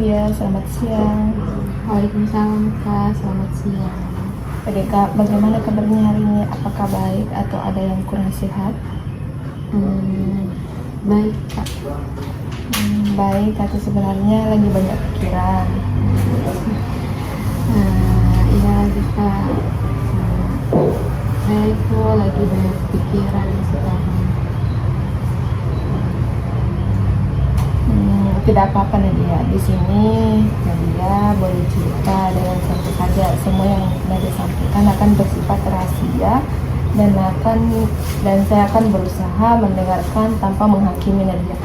Nadia, selamat siang. Waalaikumsalam Kak, selamat siang. Oke Kak, bagaimana kabarnya hari ini? Apakah baik atau ada yang kurang sehat? Baik Kak. Baik, atau sebenarnya lagi banyak pikiran? Iya lagi Kak. Saya itu lagi banyak pikiran sekarang. Tidak apa-apa Nadia. Di sini Nadia boleh cerita dengan santai saja. Semua yang Nadia sampaikan akan bersifat rahasia dan saya akan berusaha mendengarkan tanpa menghakimi Nadia.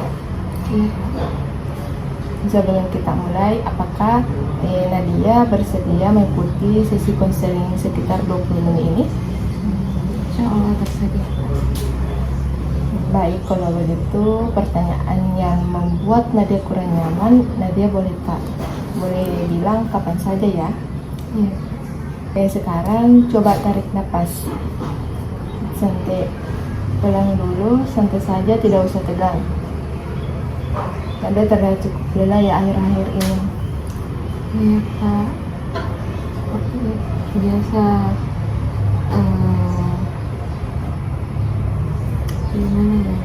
Sebelum kita mulai, apakah Nadia bersedia mengikuti sesi konseling sekitar 20 menit ini? Insya Allah bersedia. Baik, kalau begitu pertanyaan yang membuat Nadia kurang nyaman, Nadia boleh bilang kapan saja ya. Iya. Sekarang coba tarik nafas. Santai, pelan dulu, santai saja, tidak usah tegang. Nadia terlihat cukup lelah ya akhir-akhir ini. Iya Kak. Seperti biasa. Gimana ya?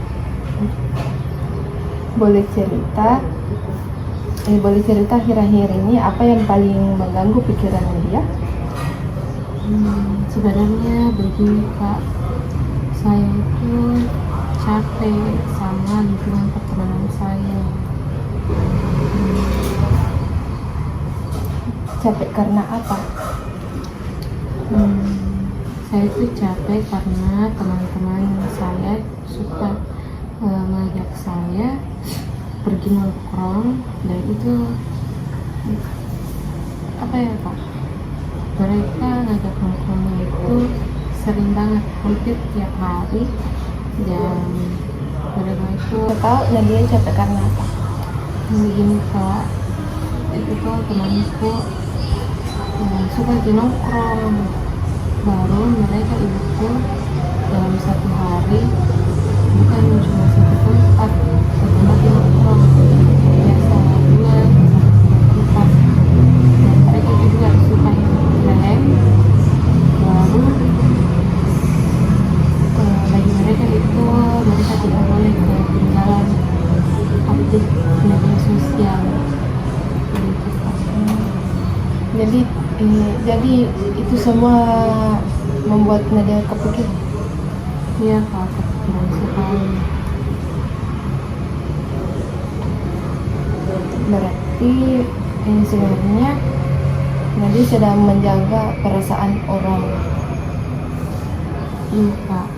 Boleh cerita akhir-akhir ini apa yang paling mengganggu pikiran Nadia? Sebenarnya begini Kak, saya itu capek sama lingkungan pertemanan saya. Capek karena apa? Saya itu capek karena teman-teman saya suka mengajak saya pergi nongkrong, dan itu apa ya Kak, mereka ngajak nongkrongnya itu sering banget, hampir tiap hari, dan mereka itu Tahu Nadia capek karena apa? begini Kak, itu tuh temanku suka di nongkrong, baru mereka itu dalam satu hari bukan cuma satu tempat di nongkrong, biasa 2 sampai 3 tempat, dan mereka juga suka nge-game, baru bagi mereka itu mereka tidak boleh ketinggalan update media sosial gitu Kak. Jadi itu semua membuat Nadia kepikiran. Iya Kak, kepikiran sekali. Berarti sebenarnya Nadia sedang menjaga perasaan orang. Iya Kak,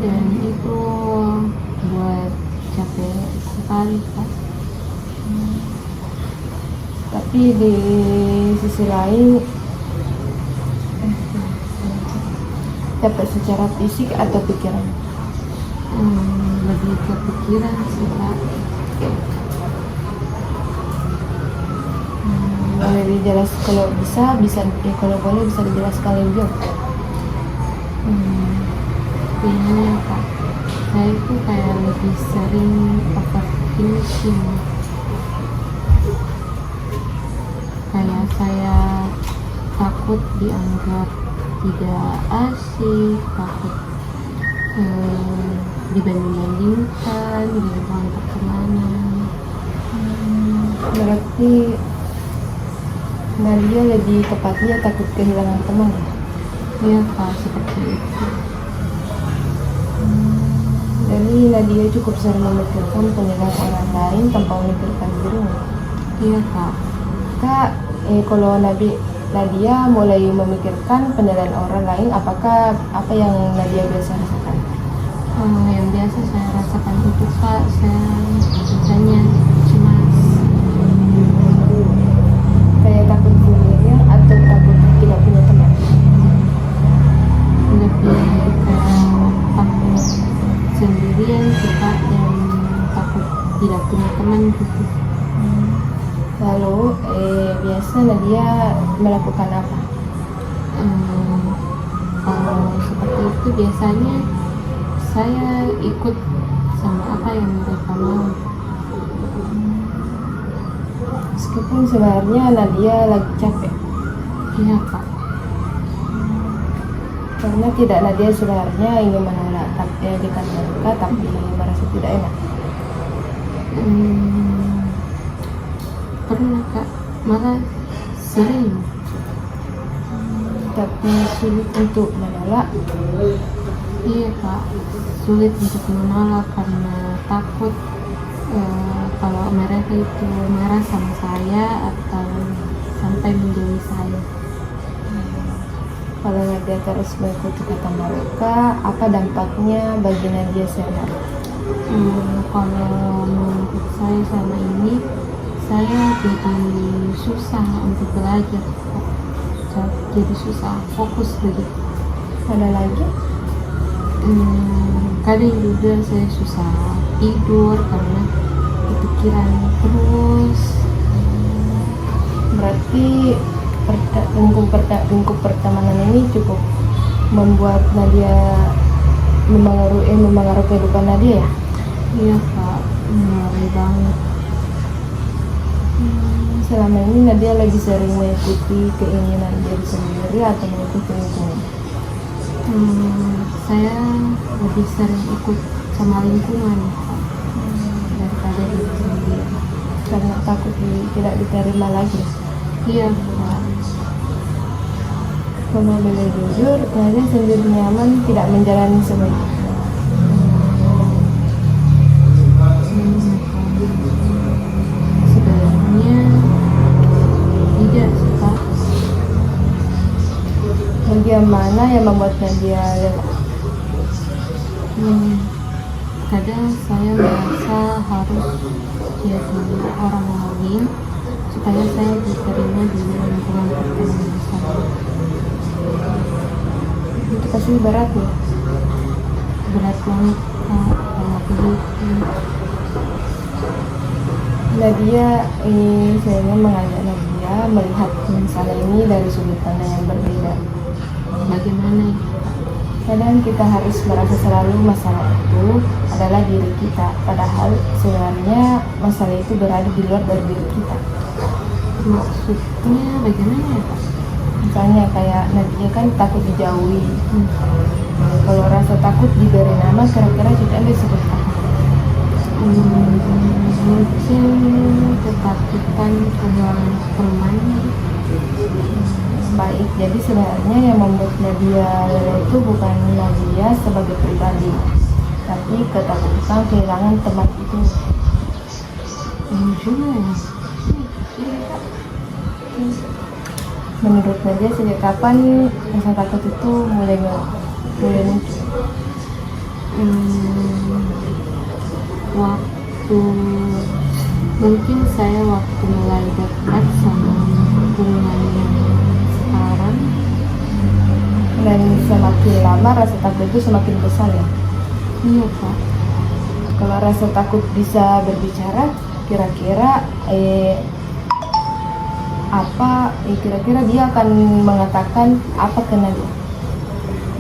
dan itu buat capek sekali Kak. Tapi di sisi lain capek secara fisik atau pikiran? Lebih kepikiran sih Kak. Boleh dijelaskan kalau kalau boleh bisa dijelaskan lebih jauh. Gimana ya Kak, saya itu kayak lebih sering overthinking, kayak saya takut dianggap tidak asik, takut dibanding-bandingkan di lingkungan pertemanan. Berarti Nadia lebih tepatnya takut kehilangan teman ya? Iya Kak, seperti itu. Jadi Nadia cukup sering memikirkan penilaian orang lain tanpa memikirkan dirinya. Iya Kak. Kak, kalau Nadia mulai memikirkan penilaian orang lain, apa yang Nadia biasa rasakan? Yang biasa saya rasakan itu Kak, saya biasanya cemas. Kayak takut sendirian atau takut tidak punya teman? Lebih takut sendirian sih Kak, dan takut tidak punya teman gitu. Lalu biasa Nadia melakukan apa? Kalau seperti itu biasanya saya ikut sama apa yang mereka mau. Meskipun sebenarnya Nadia lagi capek, Iya kak. karena tidak Nadia sebenarnya ingin menolak tapi ajakan mereka, tapi merasa tidak enak. Pernah kak, malah sering. Tapi sulit untuk menolak. Iya kak, sulit untuk menolak karena takut kalau mereka itu marah sama saya atau sampai menjauhi saya. Kalau Nadia terus mengikuti kata mereka, apa dampaknya bagi Nadia sendiri? Kalau menurut saya selama ini saya jadi susah untuk belajar, jadi susah fokus begitu. Ada lagi? Kadang juga saya susah tidur karena kepikiran terus. Berarti lingkup pertemanan ini cukup membuat Nadia memengaruhi kehidupan Nadia ya? Iya kak, ngeri banget. Selama ini Nadia lagi sering mengikuti keinginan diri sendiri atau mengikuti lingkungan? Saya lebih sering ikut sama lingkungan Kak, daripada diri sendiri. Karena takut tidak diterima lagi. Iya Kak. Kalau boleh jujur, Nadia sendiri nyaman tidak menjalani semua itu. Sebenarnya tidak sih Kak. Bagian mana yang membuat Nadia lelah? Kadang saya merasa harus jadi orang lain supaya saya diterima di lingkungan pertemanan saya. Itu pasti berat ya. Berat banget Kak kalau begitu. Nadia ini saya ingin mengajak Nadia melihat masalah ini dari sudut pandang yang berbeda. Bagaimana ya? Kadang kita harus merasa selalu masalah itu adalah diri kita, padahal sebenarnya masalah itu berada di luar dari diri kita. Maksudnya bagaimana ya Kak? Misalnya kayak Nadia kan takut dijauhi. Kalau rasa takut diberi nama, kira-kira kita disebut apa? Mungkin ketakutan kehilangan teman. Baik, jadi sebenarnya yang membuat Nadia lelah itu bukan Nadia sebagai pribadi, tapi ketakutan kehilangan teman itu. Ini juga ya. Menurut Nadia sejak kapan rasa takut itu mulai muncul? Waktu mungkin saya waktu mulai dekat sama hubungan yang sekarang. Dan semakin lama rasa takut itu semakin besar ya. Iya Kak. Kalau rasa takut bisa berbicara, kira-kira kira-kira dia akan mengatakan apa ke Nadia?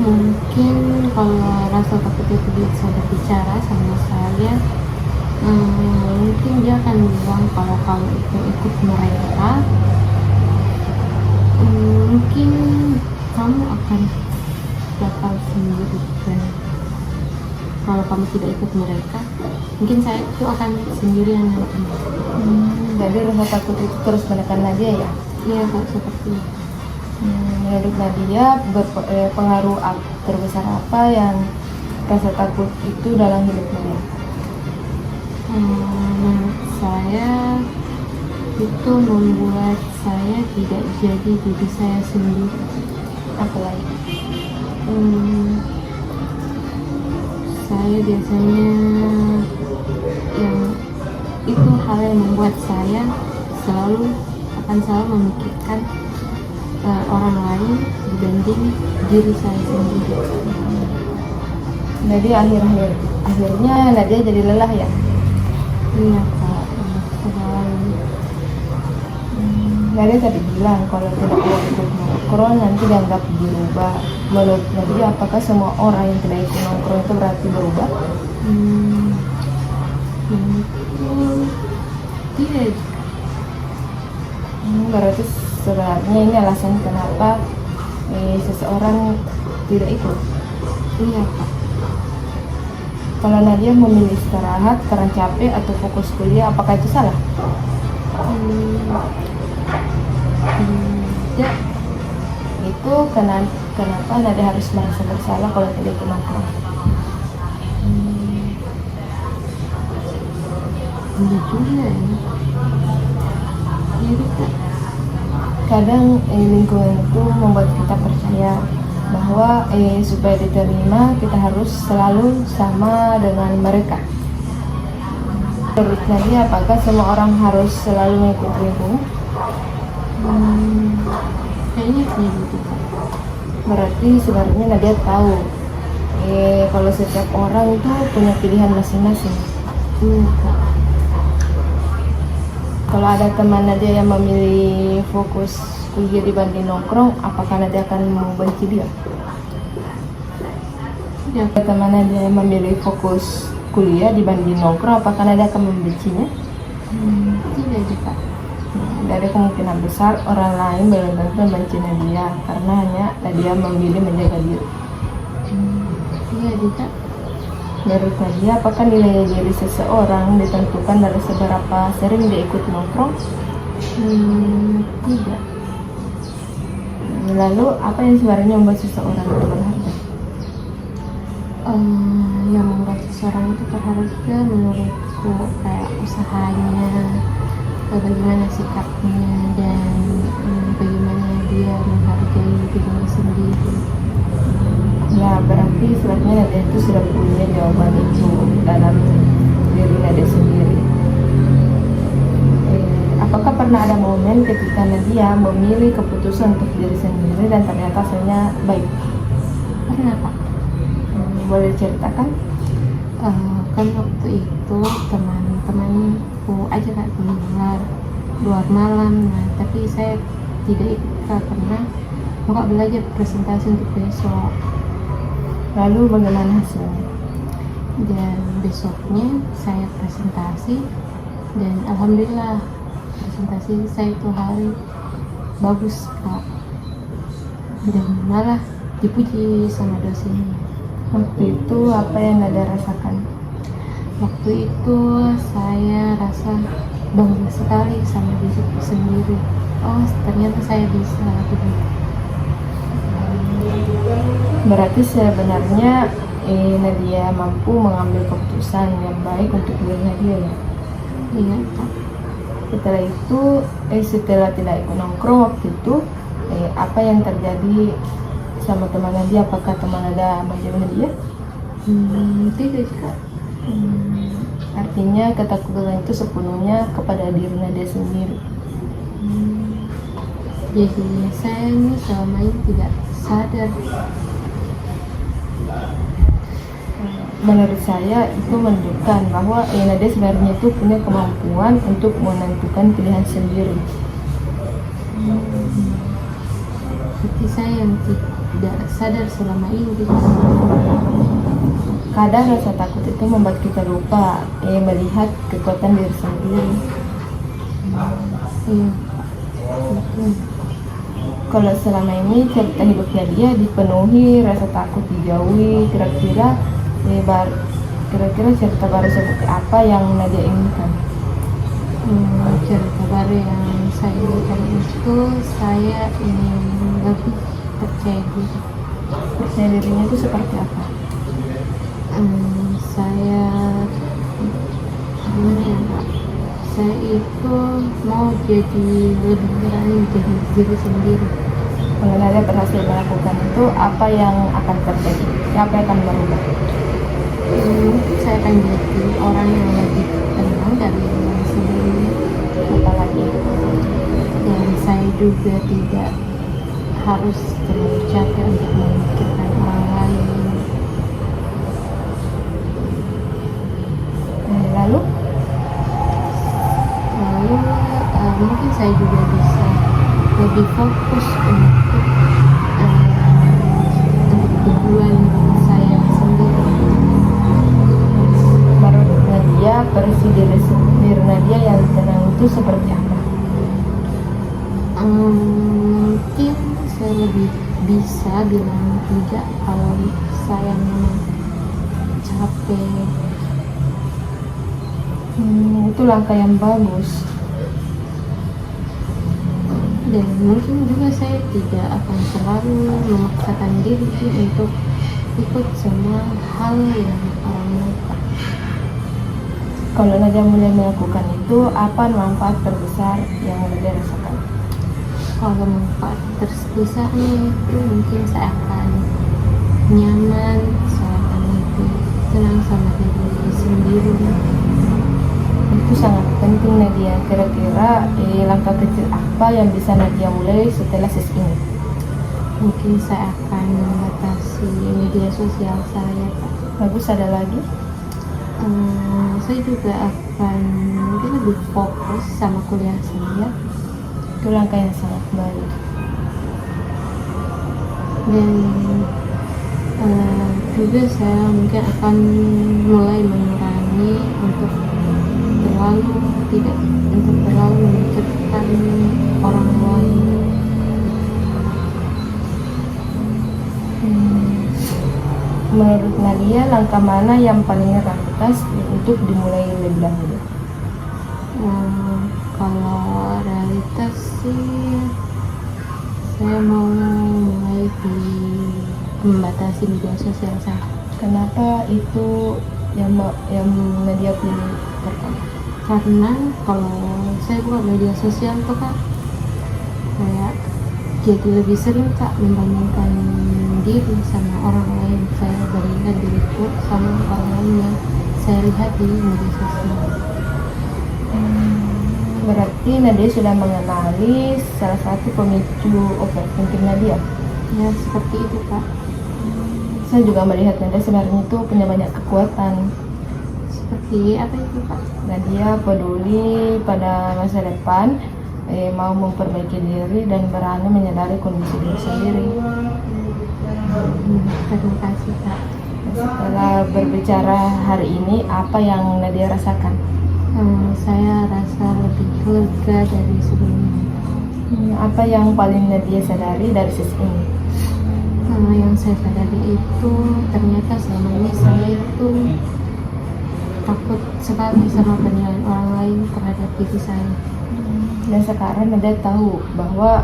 Mungkin kalau rasa takut itu bisa berbicara sama saya, mungkin dia akan bilang kalau kamu itu ikut mereka, mungkin kamu akan bakal sendiri. Dan kalau kamu tidak ikut mereka, mungkin saya itu akan sendirian nanti. Jadi rasa takut itu terus menekan Nadia ya? Iya Kak, seperti itu. Menurut Nadia pengaruh terbesar apa yang rasa takut itu dalam hidup Nadia? Menurut saya itu membuat saya tidak jadi diri saya sendiri. Apalagi? Saya biasanya yang itu hal yang membuat saya akan selalu memikirkan orang lain dibanding diri saya sendiri. Jadi akhirnya Nadia jadi lelah ya? Iya Kak, sekali. Nadia tadi bilang kalau tidak mau ikut nongkrong nanti dianggap berubah. Menurut Nadia, apakah semua orang yang tidak ikut nongkrong itu berarti berubah? Itu tidak. Berarti sebenarnya ini alasan kenapa seseorang tidak ikut. Iya Kak. Kalau Nadia memilih istirahat karena capek atau fokus kuliah, apakah itu salah? Tidak. Itu kenapa Nadia harus merasa bersalah kalau tidak ikut nongkrong? Iya juga ya. Iya Kak. Kadang lingkungan itu membuat kita percaya bahwa supaya diterima kita harus selalu sama dengan mereka. Menurut Nadia, apakah semua orang harus selalu mengikuti lingkungan? Kayaknya kayak gitu Kak. Berarti sebenarnya Nadia tahu kalau setiap orang itu punya pilihan masing-masing. Iya Kak. Kalau ada teman Nadia yang memilih fokus kuliah dibanding nongkrong, apakah Nadia akan membenci dia? Ya, Ada teman Nadia yang memilih fokus kuliah dibanding nongkrong, apakah Nadia akan membencinya? tidak sih Kak. Dari kemungkinan besar orang lain belum tentu membenci Nadia karena hanya Nadia memilih menjaga diri. Iya sih Kak. Menurut Nadia, apakah nilai diri seseorang ditentukan dari seberapa sering dia ikut nongkrong? Tidak. Lalu, apa yang sebenarnya membuat seseorang itu berharga? Yang membuat seseorang itu berharga menurutku kayak usahanya, bagaimana sikapnya, dan bagaimana dia menghargai dirinya sendiri. Ya, berarti sebenarnya Nadia itu sudah punya jawaban itu dalam diri Nadia sendiri. Apakah pernah ada momen ketika Nadia memilih keputusan untuk diri sendiri dan ternyata hasilnya baik? Pernah Kak. Boleh ceritakan? Kan waktu itu teman-temanku ajak keluar malam, nah tapi saya tidak ikut Kak, karena nggak belajar presentasi untuk besok. Lalu bagaimana hasilnya? Dan besoknya saya presentasi dan alhamdulillah presentasi saya itu hari bagus Kak, dan malah dipuji sama dosennya. Waktu itu apa yang Nadia rasakan? Waktu itu saya rasa bangga sekali sama diriku sendiri. Oh, ternyata saya bisa begitu. Berarti sebenarnya Nadia mampu mengambil keputusan yang baik untuk diri Nadia ya? Iya Kak. Setelah itu, setelah tidak ikut nongkrong waktu itu, apa yang terjadi sama teman Nadia? Apakah teman Nadia menjauhi Nadia? Tidak Kak. Artinya ketakutan itu sepenuhnya kepada diri Nadia sendiri. Jadi saya ini selama ini tidak sadar. Menurut saya itu menunjukkan bahwa Nadia sebenarnya itu punya kemampuan untuk menentukan pilihan sendiri. Seperti saya yang tidak sadar selama ini. Kadang rasa takut itu membuat kita lupa melihat kekuatan diri sendiri. Iya. Betul. Kalau selama ini cerita hidupnya dia dipenuhi rasa takut dijauhi, kira-kira cerita baru seperti apa yang Nadia inginkan? Cerita baru yang saya inginkan itu saya ingin lebih percaya diri. Percaya dirinya itu seperti apa? Saya gimana ya Kak? Saya itu mau jadi lebih berani jadi diri sendiri. Kalau Nadia berhasil melakukan itu, apa yang akan terjadi? Apa yang akan berubah? Mungkin saya akan jadi orang yang lebih tenang dari yang sebelumnya. Apalagi Dan saya juga tidak harus terlalu capek untuk memikirkan orang lain. lalu Mungkin saya juga bisa lebih fokus untuk tujuan saya sendiri. menurut Nadia, versi diri Nadia yang tenang itu seperti apa? Mungkin saya lebih bisa bilang tidak kalau saya memang capek. Itu langkah yang bagus. Dan mungkin juga saya tidak akan selalu memaksakan diri untuk ikut semua hal yang orang minta. Kalau Nadia mulai melakukan itu, apa manfaat terbesar yang Nadia rasakan? Kalau manfaat terbesarnya itu mungkin saya akan nyaman, saya akan lebih tenang sama diri sendiri. Itu sangat penting Nadia. Kira-kira langkah kecil apa yang bisa Nadia mulai setelah ses ini? Mungkin saya akan membatasi media sosial saya, Pak. Bagus, ada lagi? Saya juga akan mungkin lebih fokus sama kuliah saya. Itu langkah yang sangat baik. Dan juga saya mungkin akan mulai mengurangi untuk terlalu memikirkan orang lain. Menurut Nadia, langkah mana yang paling realistis untuk dimulai lebih dahulu? Kalau realitas sih saya mau mulai membatasi media sosial saya. Kenapa itu yang Nadia pilih pertama? Karena kalau saya buka media sosial tuh Kak, kayak jadi lebih sering Kak membandingkan diri sama orang lain. Saya bandingkan diriku sama orang lain yang saya lihat di media sosial. Berarti Nadia sudah mengenali salah satu pemicu overthinking Nadia. Ya seperti itu Kak. Saya juga melihat Nadia sebenarnya itu punya banyak kekuatan. Seperti apa itu Kak? Nadia peduli pada masa depan, mau memperbaiki diri dan berani menyadari kondisi diri sendiri. Terima kasih Kak. Setelah berbicara hari ini, apa yang Nadia rasakan? Saya rasa lebih lega dari sebelumnya. Apa yang paling Nadia sadari dari sesi ini? Yang saya sadari itu ternyata selama ini saya itu takut sekali sama penilaian orang lain terhadap diri saya. Dan sekarang Nadia tahu bahwa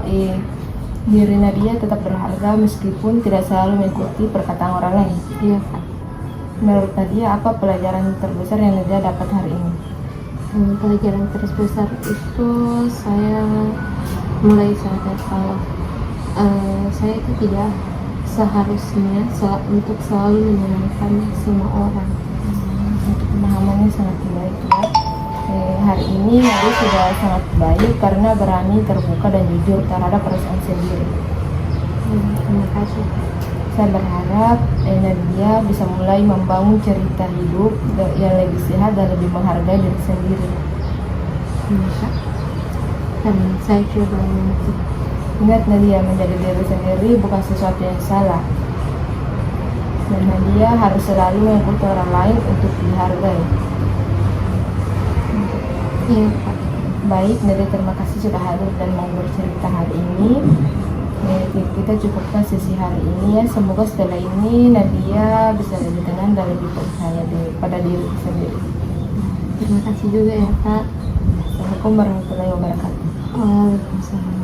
diri Nadia tetap berharga meskipun tidak selalu mengikuti perkataan orang lain. Iya Kak. Menurut Nadia, apa pelajaran terbesar yang Nadia dapat hari ini? Pelajaran terbesar itu saya mulai sadar kalau saya itu tidak seharusnya untuk selalu menyenangkan semua orang. Untuk pemahamannya sangat baik ya. Hari ini Nadia sudah sangat baik karena berani terbuka dan jujur terhadap perasaan sendiri. Terima kasih. Saya berharap Nadia bisa mulai membangun cerita hidup yang lebih sehat dan lebih menghargai diri sendiri. Dan saya coba untuk Ingat Nadia, menjadi diri sendiri bukan sesuatu yang salah. Dan Nadia harus selalu mengikuti orang lain untuk dihargai. Iya Pak. Baik Nadia, terima kasih sudah hadir dan mau bercerita hari ini. Kita cukupkan sesi hari ini ya. Semoga setelah ini Nadia bisa lebih tenang dan lebih percaya pada diri sendiri. Terima kasih juga ya Kak. Assalamualaikum warahmatullahi wabarakatuh. Waalaikumsalam.